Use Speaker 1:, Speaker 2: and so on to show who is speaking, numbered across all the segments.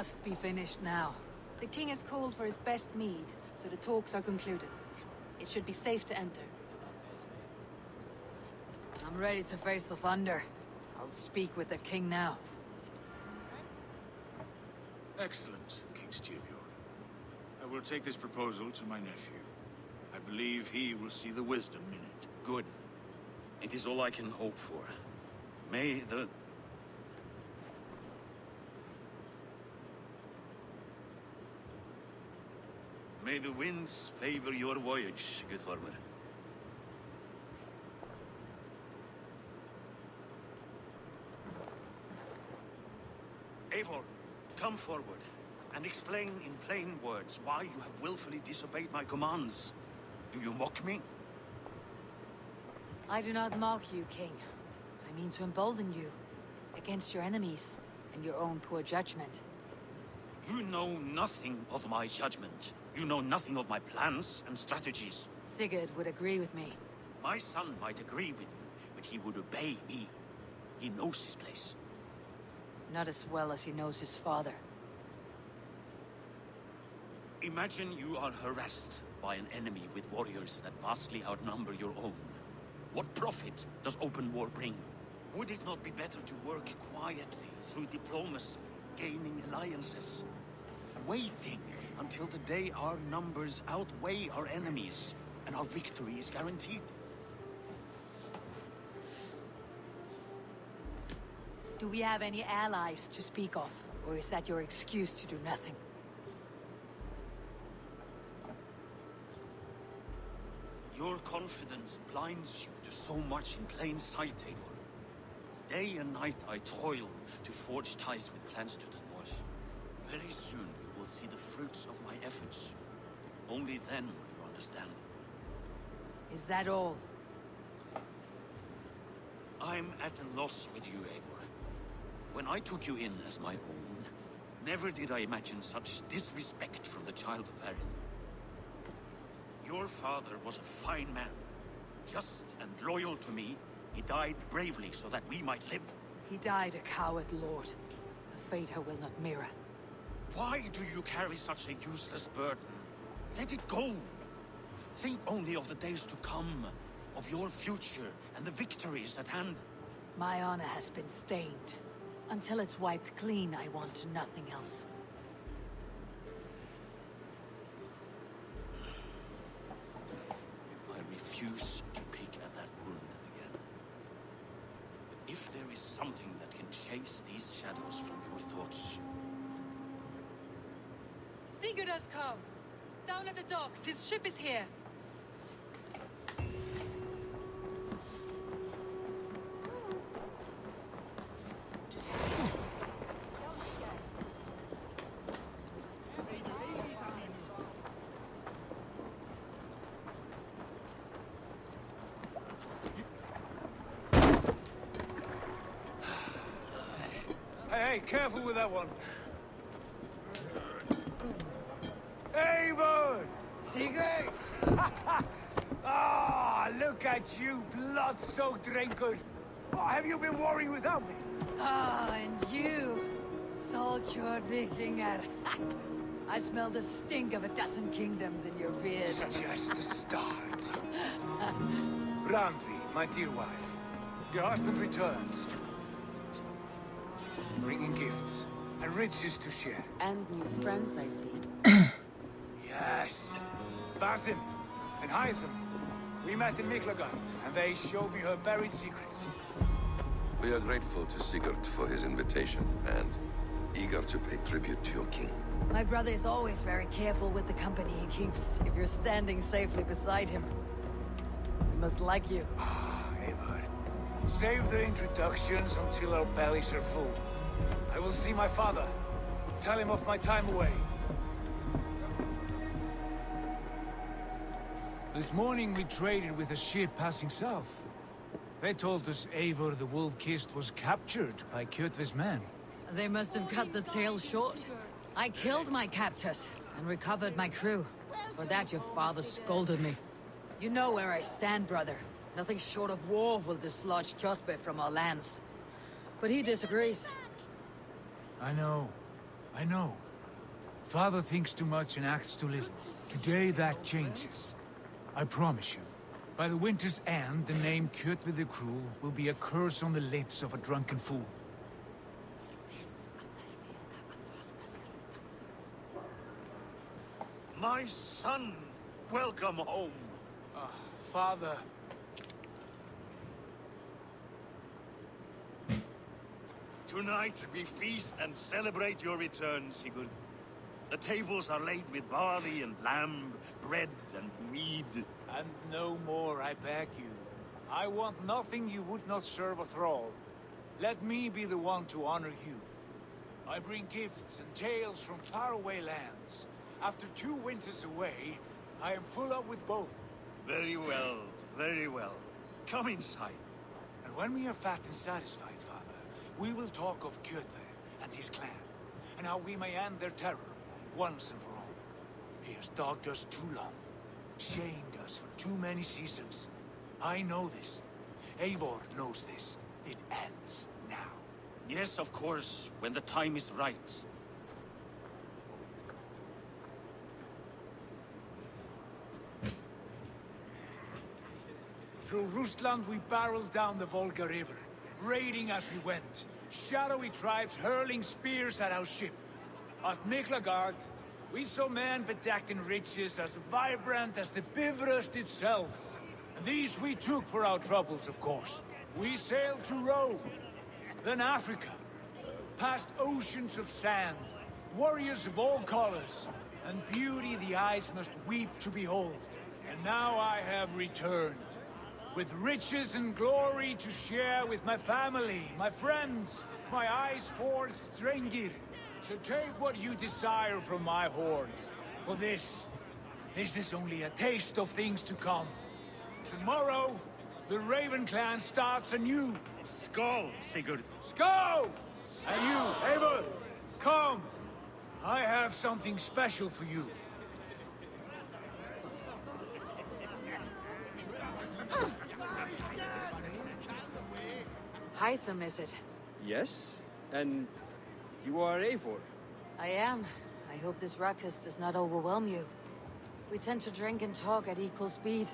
Speaker 1: must be finished now. The king has called for his best mead, so the talks are concluded. It should be safe to enter. I'm ready to face the thunder. I'll speak with the king now.
Speaker 2: Excellent, King Styrbjorn. I will take this proposal to my nephew. I believe he will see the wisdom in it.
Speaker 3: Good. It is all I can hope for. May the... May the winds favor your voyage, Guthorm. Eivor, come forward and explain in plain words why you have willfully disobeyed my commands. Do you mock me?
Speaker 1: I do not mock you, king. I mean to embolden you against your enemies and your own poor judgment.
Speaker 3: You know nothing of my judgment. You know nothing of my plans and strategies.
Speaker 1: Sigurd would agree with me.
Speaker 3: My son might agree with you, but he would obey me. He knows his place.
Speaker 1: Not as well as he knows his father.
Speaker 3: Imagine you are harassed by an enemy with warriors that vastly outnumber your own. What profit does open war bring? Would it not be better to work quietly through diplomacy, gaining alliances, waiting until the day our numbers outweigh our enemies and our victory is guaranteed?
Speaker 1: Do we have any allies to speak of? Or is that your excuse to do nothing?
Speaker 3: Your confidence blinds you to so much in plain sight, Eivor. Day and night I toil to forge ties with clans to the north. Very soon you will see the fruits of my efforts. Only then will you understand.
Speaker 1: Is that all?
Speaker 3: I'm at a loss with you, Eivor. When I took you in as my own, never did I imagine such disrespect from the child of Erin. Your father was a fine man. Just and loyal to me, he died bravely so that we might live.
Speaker 1: He died a coward, Lord. A fate I will not mirror.
Speaker 3: Why do you carry such a useless burden? Let it go. Think only of the days to come, of your future and the victories at hand.
Speaker 1: My honor has been stained. Until it's wiped clean, I want nothing else.
Speaker 3: I refuse to pick at that wound again. But if there is something that can chase these shadows from your thoughts...
Speaker 1: Sigurd has come! Down at the docks, his ship is here!
Speaker 4: Hey, careful with that one. Eivor!
Speaker 1: Sigurd!
Speaker 4: Ah, look at you, blood-soaked raincoat. What have you been worrying without me?
Speaker 1: Ah, and you, Salkjord Vikingar. I smell the stink of a dozen kingdoms in your beard.
Speaker 4: It's just the start. Randvi, my dear wife. Your husband returns. Bringing gifts and riches to share.
Speaker 1: And new friends, I see.
Speaker 4: Yes. Basim and Hytham. We met in Miklagard, and they showed me her buried secrets.
Speaker 5: We are grateful to Sigurd for his invitation, and eager to pay tribute to your king.
Speaker 1: My brother is always very careful with the company he keeps, if you're standing safely beside him. He must like you.
Speaker 4: Ah, Eivor. Save the introductions until our bellies are full. I will see my father. Tell him of my time away. This morning we traded with a ship passing south. They told us Eivor the Wolf-Kissed was captured by Kjotve's men.
Speaker 1: They must have cut the tail short. I killed my captors and recovered my crew. For that your father scolded me. You know where I stand, brother. Nothing short of war will dislodge Kjotve from our lands. But he disagrees.
Speaker 4: I know. I know. Father thinks too much and acts too little. Today that changes. I promise you. By the winter's end, the name Kjotve the Cruel will be a curse on the lips of a drunken fool.
Speaker 3: My son! Welcome home!
Speaker 4: Father...
Speaker 3: Tonight we feast and celebrate your return, Sigurd. The tables are laid with barley and lamb, bread and mead.
Speaker 4: And no more, I beg you. I want nothing you would not serve a thrall. Let me be the one to honor you. I bring gifts and tales from faraway lands. After 2 winters away, I am full up with both.
Speaker 3: Very well, very well. Come inside.
Speaker 4: And when we are fat and satisfied, Father, we will talk of Kjotve and his clan, and how we may end their terror, once and for all. He has dogged us too long, shamed us for too many seasons. I know this. Eivor knows this. It ends now.
Speaker 3: Yes, of course, when the time is right.
Speaker 4: Through Rusland we barreled down the Volga River, raiding as we went. Shadowy tribes hurling spears at our ship. At Miklagard, we saw men bedecked in riches as vibrant as the Bifrost itself. And these we took for our troubles, of course. We sailed to Rome, then Africa, past oceans of sand, warriors of all colors, and beauty the eyes must weep to behold. And now I have returned, with riches and glory to share with my family, my friends, my eyes-forged Strengir. So take what you desire from my horn. For this is only a taste of things to come. Tomorrow, the Raven clan starts anew.
Speaker 3: Skål, Sigurd.
Speaker 4: Skål! And you, Eivor, come. I have something special for you.
Speaker 1: Hytham, is it?
Speaker 6: Yes? And you are Eivor?
Speaker 1: I am. I hope this ruckus does not overwhelm you. We tend to drink and talk at equal speed.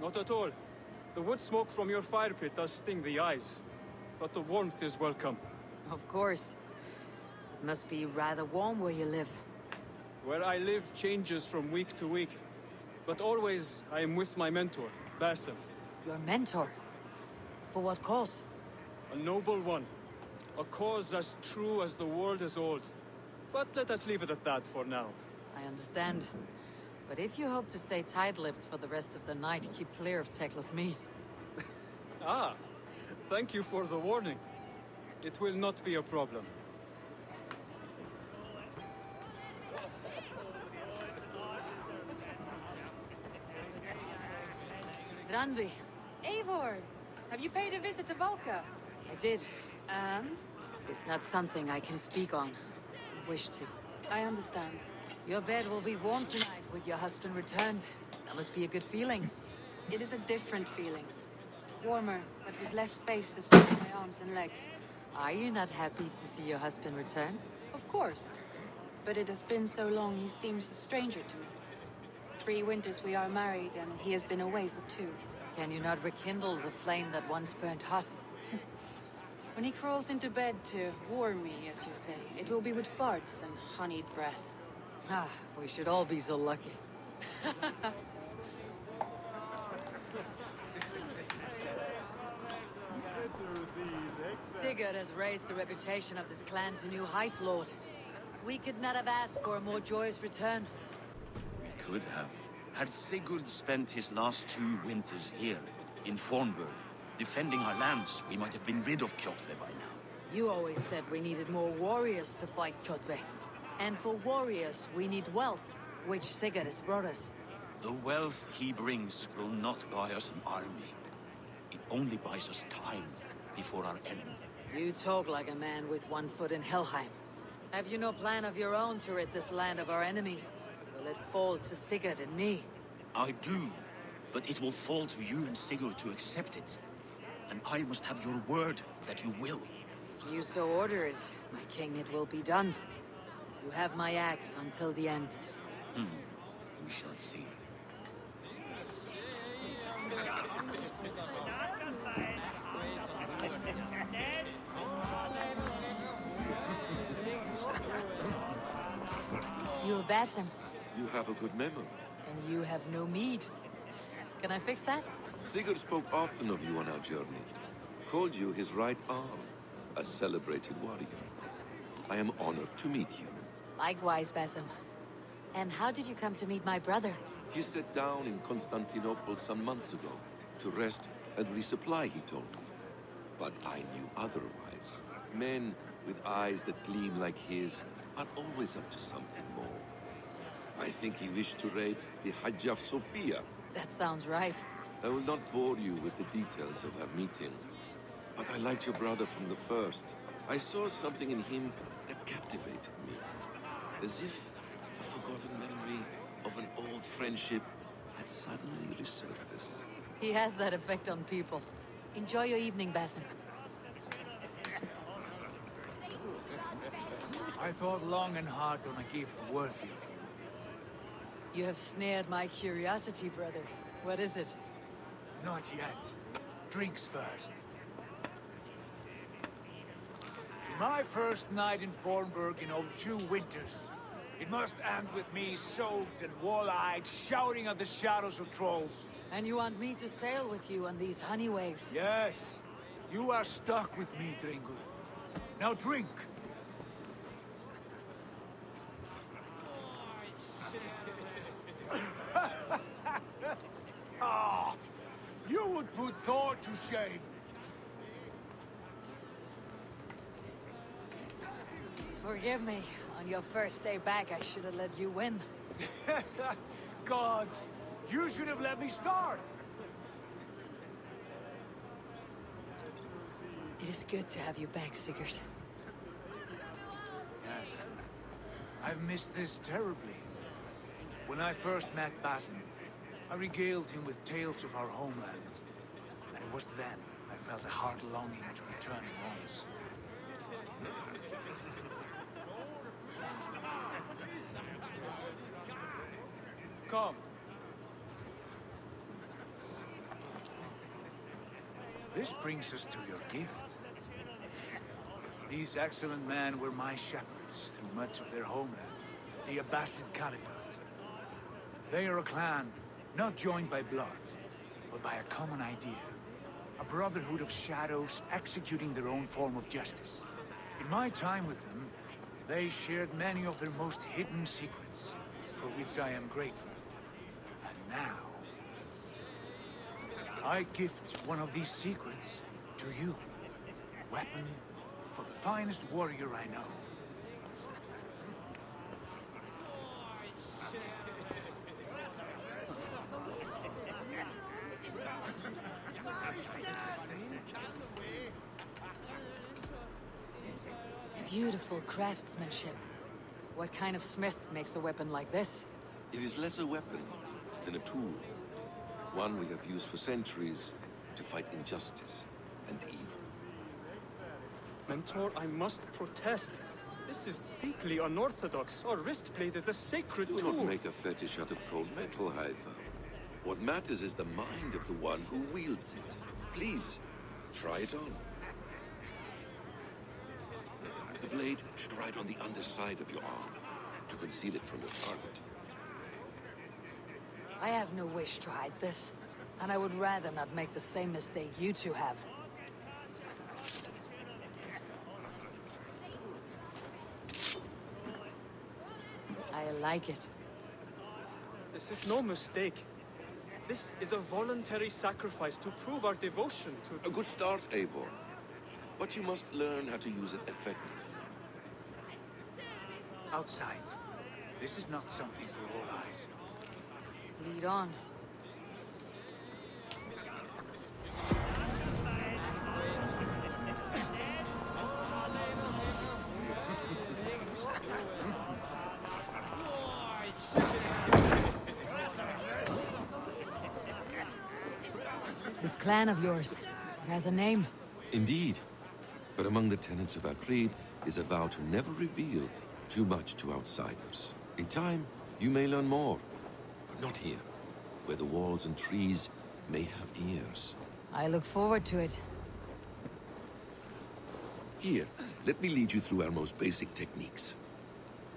Speaker 6: Not at all. The wood smoke from your fire pit does sting the eyes. But the warmth is welcome.
Speaker 1: Of course. It must be rather warm where you live.
Speaker 6: Where I live changes from week to week. But always I am with my mentor, Basim.
Speaker 1: Your mentor? For what cause?
Speaker 6: A noble one. A cause as true as the world is old. But let us leave it at that for now.
Speaker 1: I understand. But if you hope to stay tight-lipped for the rest of the night, keep clear of Tekla's meat.
Speaker 6: Ah, thank you for the warning. It will not be a problem.
Speaker 1: Randvi,
Speaker 7: Eivor! Have you paid a visit to Valka?
Speaker 1: I did.
Speaker 7: And?
Speaker 1: It's not something I can speak on. Wish to.
Speaker 7: I understand.
Speaker 1: Your bed will be warm tonight with your husband returned. That must be a good feeling.
Speaker 7: It is a different feeling. Warmer, but with less space to stretch my arms and legs.
Speaker 1: Are you not happy to see your husband return?
Speaker 7: Of course. But it has been so long he seems a stranger to me. 3 winters we are married, and he has been away for 2.
Speaker 1: Can you not rekindle the flame that once burnt hot?
Speaker 7: When he crawls into bed to warm me, as you say, it will be with farts and honeyed breath.
Speaker 1: Ah, we should all be so lucky. Sigurd has raised the reputation of this clan to new heights, Lord. We could not have asked for a more joyous return.
Speaker 3: We could have. Had Sigurd spent his last 2 winters here, in Fornburg, defending our lands, we might have been rid of Kjotve by now.
Speaker 1: You always said we needed more warriors to fight Kjotve. And for warriors, we need wealth, which Sigurd has brought us.
Speaker 3: The wealth he brings will not buy us an army. It only buys us time before our end.
Speaker 1: You talk like a man with one foot in Helheim. Have you no plan of your own to rid this land of our enemy? Will it fall to Sigurd and me?
Speaker 3: I do, but it will fall to you and Sigurd to accept it. And I must have your word that you will.
Speaker 1: If you so order it, my king, it will be done. You have my axe until the end.
Speaker 3: We shall see.
Speaker 1: You're Basim,
Speaker 5: You have a good memory.
Speaker 1: and you have no mead. Can I fix that?
Speaker 5: Sigurd spoke often of you on our journey. Called you his right arm, a celebrated warrior. I am honored to meet you.
Speaker 1: Likewise, Basim. And how did you come to meet my brother?
Speaker 5: He sat down in Constantinople some months ago to rest and resupply, he told me. But I knew otherwise. Men with eyes that gleam like his are always up to something more. I think he wished to raid the Hagia Sophia.
Speaker 1: That sounds right.
Speaker 5: I will not bore you with the details of our meeting. But I liked your brother from the first. I saw something in him that captivated me. As if a forgotten memory of an old friendship had suddenly resurfaced.
Speaker 1: He has that effect on people. Enjoy your evening, Basim.
Speaker 4: I thought long and hard on a gift worthy of you.
Speaker 1: You have snared my curiosity, brother. What is it?
Speaker 4: Not yet. Drinks first. To my first night in Fornburg in old 2 winters. It must end with me soaked and wall-eyed, shouting at the shadows of trolls.
Speaker 1: And you want me to sail with you on these honey waves?
Speaker 4: Yes, you are stuck with me, Dringur. Now drink. Ah, you would put Thor to shame.
Speaker 1: Forgive me. On your first day back, I should have let you win.
Speaker 4: Gods, you should have let me start.
Speaker 1: It is good to have you back, Sigurd.
Speaker 4: Yes. I've missed this terribly. When I first met Basim, I regaled him with tales of our homeland. And it was then I felt a heart longing to return at once. Come. This brings us to your gift. These excellent men were my shepherds through much of their homeland, the Abbasid Caliphate. They are a clan, not joined by blood, but by a common idea. A brotherhood of shadows executing their own form of justice. In my time with them, they shared many of their most hidden secrets, for which I am grateful. And now, I gift one of these secrets to you. Weapon for the finest warrior I know.
Speaker 1: Beautiful craftsmanship. What kind of smith makes a weapon like this?
Speaker 5: It is less a weapon than a tool. One we have used for centuries to fight injustice and evil.
Speaker 6: Mentor, I must protest. This is deeply unorthodox. Our wristblade is a sacred
Speaker 5: Do
Speaker 6: tool.
Speaker 5: not make a fetish out of cold metal, Haitha. What matters is the mind of the one who wields it. Please, try it on. The blade should ride on the underside of your arm to conceal it from your target.
Speaker 1: I have no wish to hide this, and I would rather not make the same mistake you two have. I like it.
Speaker 6: This is no mistake. This is a voluntary sacrifice to prove our devotion to...
Speaker 5: A good start, Eivor. But you must learn how to use it effectively.
Speaker 4: Outside. This is not something for all eyes.
Speaker 1: Lead on. This clan of yours, it has a name.
Speaker 5: Indeed. But among the tenets of our creed is a vow to never reveal too much to outsiders. In time, you may learn more, but not here, where the walls and trees may have ears.
Speaker 1: I look forward to it.
Speaker 5: Here, let me lead you through our most basic techniques.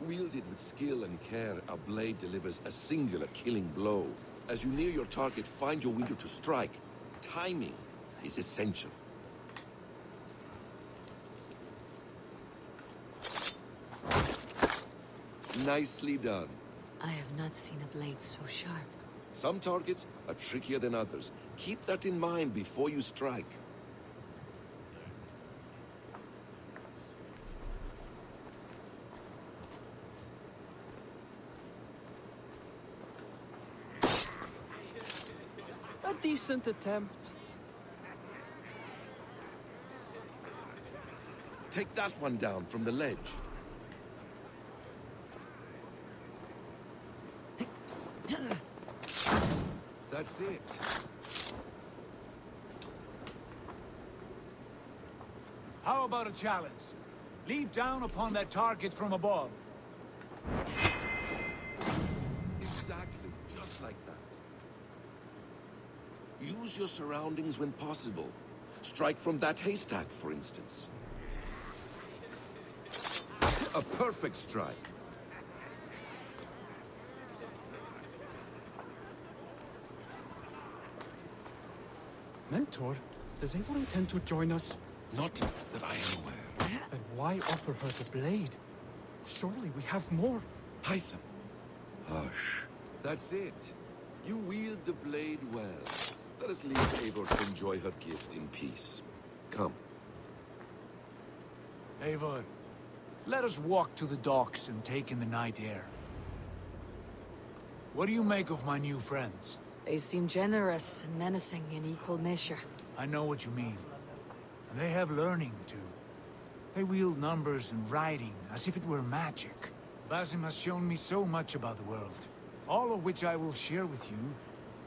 Speaker 5: Wielded with skill and care, our blade delivers a singular killing blow. As you near your target, find your window to strike. Timing is essential. Nicely done.
Speaker 1: I have not seen a blade so sharp.
Speaker 5: Some targets are trickier than others. Keep that in mind before you strike.
Speaker 6: A decent attempt.
Speaker 5: Take that one down from the ledge. That's it.
Speaker 4: How about a challenge? Leap down upon that target from above.
Speaker 5: Exactly, just like that. Use your surroundings when possible. Strike from that haystack, for instance. A perfect strike.
Speaker 6: Mentor, does Eivor intend to join us?
Speaker 5: Not that I am aware.
Speaker 6: Then why offer her the blade? Surely we have more.
Speaker 5: Hytham. Hush. That's it. You wield the blade well. Let us leave Eivor to enjoy her gift in peace. Come.
Speaker 4: Eivor, let us walk to the docks and take in the night air. What do you make of my new friends?
Speaker 1: They seem generous and menacing in equal measure.
Speaker 4: I know what you mean. And they have learning, too. They wield numbers and writing as if it were magic. Basim has shown me so much about the world, all of which I will share with you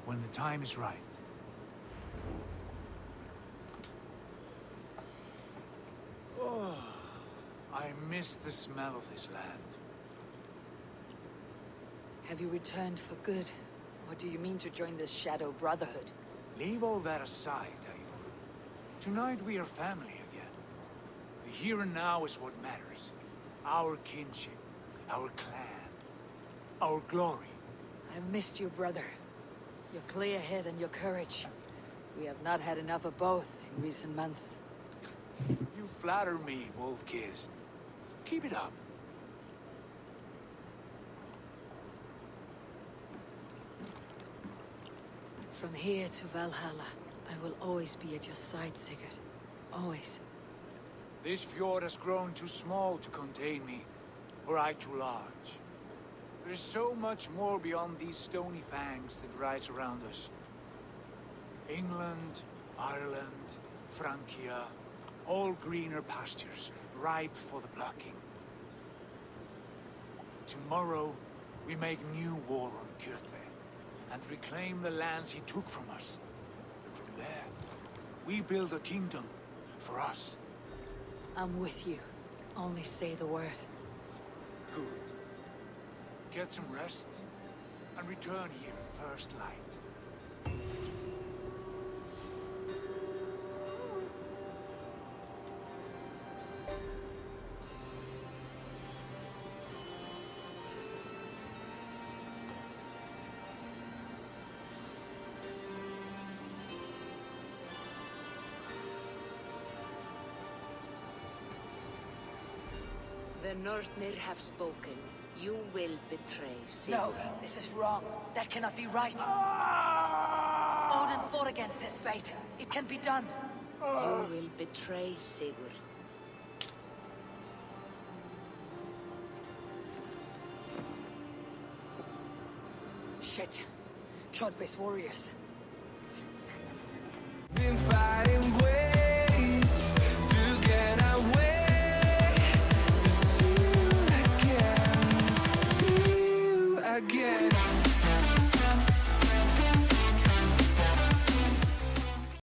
Speaker 4: when the time is right. Oh, I miss the smell of this land.
Speaker 1: Have you returned for good? Or do you mean to join this Shadow Brotherhood?
Speaker 4: Leave all that aside, Eivor. Tonight we are family again. The here and now is what matters. Our kinship, our clan, our glory.
Speaker 1: I've missed you, brother. Your clear head and your courage. We have not had enough of both in recent months.
Speaker 4: You flatter me, Wolf-Kissed. Keep it up.
Speaker 1: From here to Valhalla, I will always be at your side, Sigurd. Always.
Speaker 4: This fjord has grown too small to contain me, or I too large. There is so much more beyond these stony fangs that rise around us. England, Ireland, Francia, all greener pastures, ripe for the plucking. Tomorrow, we make new war on Kjotve, and reclaim the lands he took from us. From there, we build a kingdom for us.
Speaker 1: I'm with you. Only say the word.
Speaker 4: Good. Get some rest, and return here first light.
Speaker 8: The Northnir have spoken. You will betray Sigurd.
Speaker 1: No, this is wrong. That cannot be right. Odin fought against his fate. It can be done.
Speaker 8: You will betray Sigurd.
Speaker 1: Shit. Kjotve's warriors.
Speaker 9: Been fighting ways to get away, to see you again, see you again.